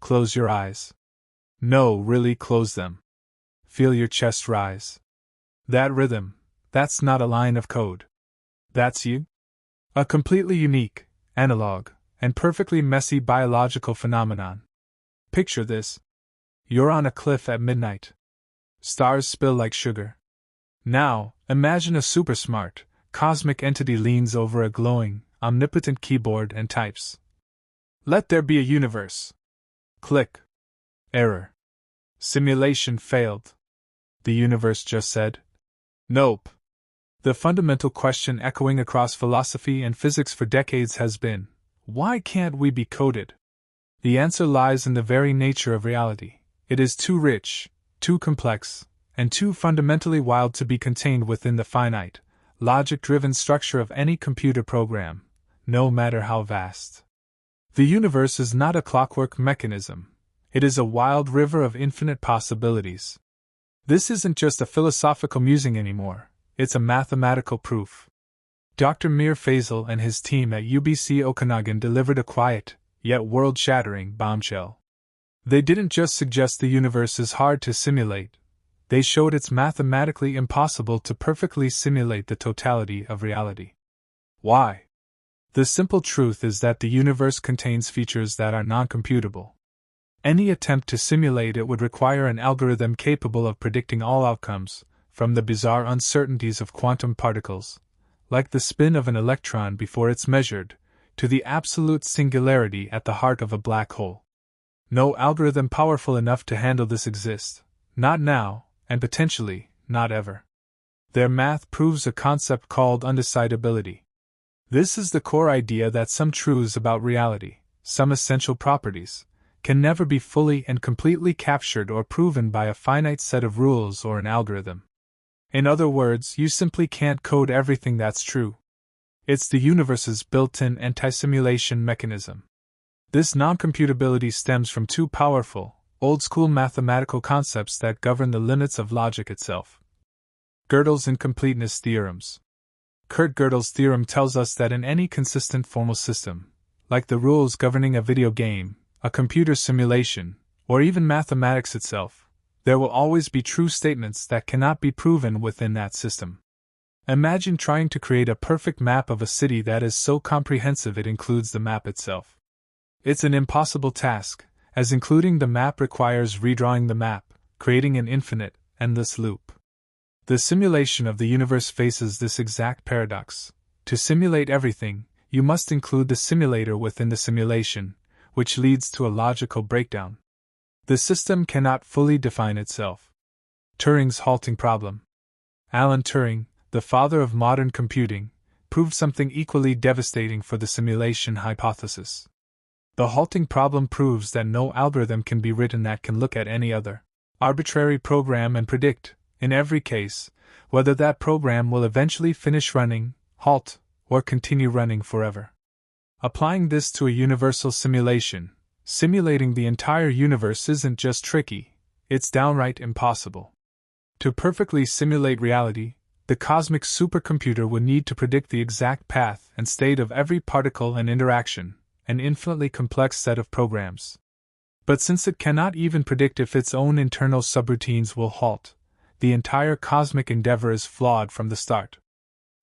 Close your eyes. No, really close them. Feel your chest rise. That rhythm, that's not a line of code. That's you? A completely unique, analog, and perfectly messy biological phenomenon. Picture this. You're on a cliff at midnight. Stars spill like sugar. Now, imagine a super smart, cosmic entity leans over a glowing, omnipotent keyboard and types. Let there be a universe. Click. Error. Simulation failed. The universe just said, nope. The fundamental question echoing across philosophy and physics for decades has been, why can't we be coded? The answer lies in the very nature of reality. It is too rich, too complex, and too fundamentally wild to be contained within the finite, logic-driven structure of any computer program, no matter how vast. The universe is not a clockwork mechanism. It is a wild river of infinite possibilities. This isn't just a philosophical musing anymore, it's a mathematical proof. Dr. Mir Faisal and his team at UBC Okanagan delivered a quiet, yet world-shattering bombshell. They didn't just suggest the universe is hard to simulate, they showed it's mathematically impossible to perfectly simulate the totality of reality. Why? The simple truth is that the universe contains features that are non-computable. Any attempt to simulate it would require an algorithm capable of predicting all outcomes, from the bizarre uncertainties of quantum particles, like the spin of an electron before it's measured, to the absolute singularity at the heart of a black hole. No algorithm powerful enough to handle this exists, not now, and potentially, not ever. Their math proves a concept called undecidability. This is the core idea that some truths about reality, some essential properties, can never be fully and completely captured or proven by a finite set of rules or an algorithm. In other words, you simply can't code everything that's true. It's the universe's built-in anti-simulation mechanism. This non-computability stems from two powerful, old-school mathematical concepts that govern the limits of logic itself. Gödel's incompleteness theorems. Kurt Gödel's theorem tells us that in any consistent formal system, like the rules governing a video game, a computer simulation, or even mathematics itself, there will always be true statements that cannot be proven within that system. Imagine trying to create a perfect map of a city that is so comprehensive it includes the map itself. It's an impossible task, as including the map requires redrawing the map, creating an infinite, endless loop. The simulation of the universe faces this exact paradox. To simulate everything, you must include the simulator within the simulation, which leads to a logical breakdown. The system cannot fully define itself. Turing's halting problem. Alan Turing, the father of modern computing, proved something equally devastating for the simulation hypothesis. The halting problem proves that no algorithm can be written that can look at any other arbitrary program and predict, in every case, whether that program will eventually finish running, halt, or continue running forever. Applying this to a universal simulation, simulating the entire universe isn't just tricky, it's downright impossible. To perfectly simulate reality, the cosmic supercomputer would need to predict the exact path and state of every particle and interaction, an infinitely complex set of programs. But since it cannot even predict if its own internal subroutines will halt, the entire cosmic endeavor is flawed from the start.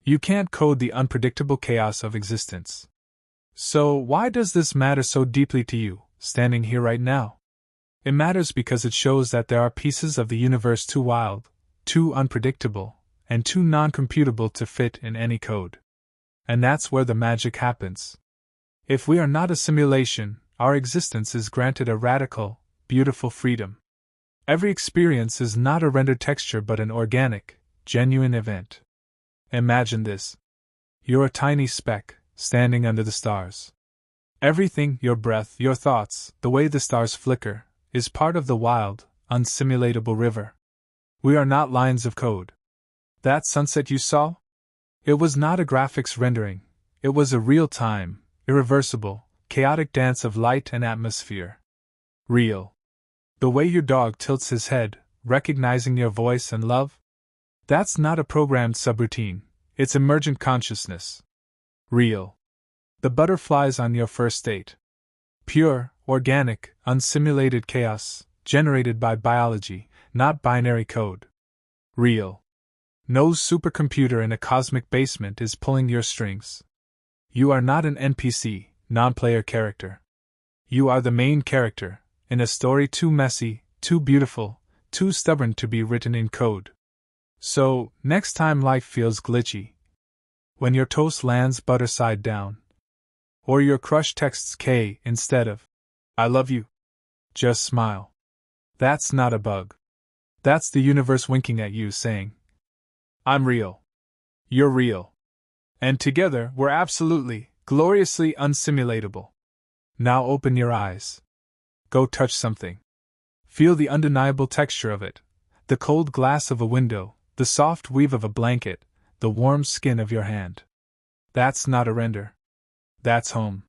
You can't code the unpredictable chaos of existence. So, why does this matter so deeply to you, standing here right now? It matters because it shows that there are pieces of the universe too wild, too unpredictable, and too non-computable to fit in any code. And that's where the magic happens. If we are not a simulation, our existence is granted a radical, beautiful freedom. Every experience is not a rendered texture but an organic, genuine event. Imagine this. You're a tiny speck, standing under the stars. Everything, your breath, your thoughts, the way the stars flicker, is part of the wild, unsimulatable river. We are not lines of code. That sunset you saw? It was not a graphics rendering, it was a real-time, irreversible, chaotic dance of light and atmosphere. Real. The way your dog tilts his head, recognizing your voice and love? That's not a programmed subroutine, it's emergent consciousness. Real. The butterflies on your first date. Pure, organic, unsimulated chaos, generated by biology, not binary code. Real. No supercomputer in a cosmic basement is pulling your strings. You are not an NPC, non-player character. You are the main character, in a story too messy, too beautiful, too stubborn to be written in code. So, next time life feels glitchy, when your toast lands butter side down, or your crush texts K instead of I love you, just smile. That's not a bug. That's the universe winking at you saying, I'm real. You're real. And together we're absolutely, gloriously unsimulatable. Now open your eyes. Go touch something. Feel the undeniable texture of it, the cold glass of a window, the soft weave of a blanket, the warm skin of your hand. That's not a render. That's home.